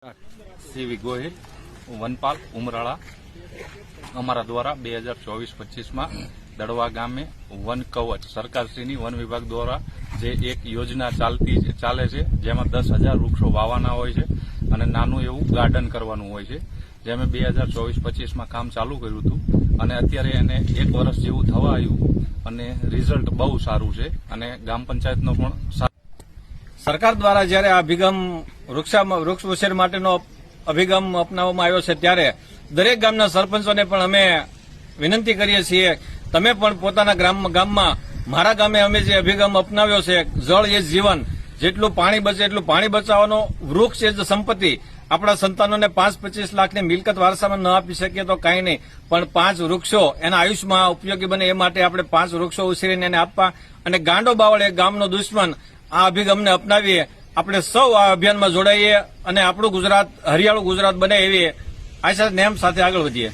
સીવી ગોહિલ વનપાલ ઉમરાળા અમારા દ્વારા 2024-25માં દડવા ગામે વન કવચ સરકારશ્રીની વન વિભાગ દ્વારા જે એક યોજના ચાલે છે, જેમાં 10,000 વૃક્ષો વાવવાના હોય છે અને નાનું એવું ગાર્ડન કરવાનું હોય છે, જે અમે 2024-25માં કામ ચાલુ કર્યું હતું અને અત્યારે એને 1 વર્ષ જેવું થવા આવ્યું અને રિઝલ્ટ બહુ સારું છે અને ગ્રામ પંચાયતનો પણ સરકાર દ્વારા જ્યારે આ અભિગમ વૃક્ષ ઉછેર માટેનો અભિગમ અપનાવવામાં આવ્યો છે, ત્યારે દરેક ગામના સરપંચોને પણ અમે વિનંતી કરીએ છીએ, તમે પણ પોતાના ગામમાં મારા ગામે અમે જે અભિગમ અપનાવ્યો છે, જળ એ જીવન, જેટલું પાણી બચે એટલું પાણી બચાવવાનો, વૃક્ષ એ જ સંપત્તિ. આપણા સંતાનોને 5-25 લાખની મિલકત વારસામાં ન આપી શકીએ તો કાંઈ નહીં, પણ 5 વૃક્ષો એના આયુષ્યમાં ઉપયોગી બને એ માટે આપણે 5 વૃક્ષો ઉછેરીને એને આપવા અને ગાંડો બાવળ એ ગામનો દુશ્મન આ અભિગમને અપનાવીએ. આપણે સૌ આ અભિયાનમાં જોડાઈએ અને આપણું ગુજરાત હરિયાળું ગુજરાત બને એવી આશા નેમ સાથે આગળ વધીએ.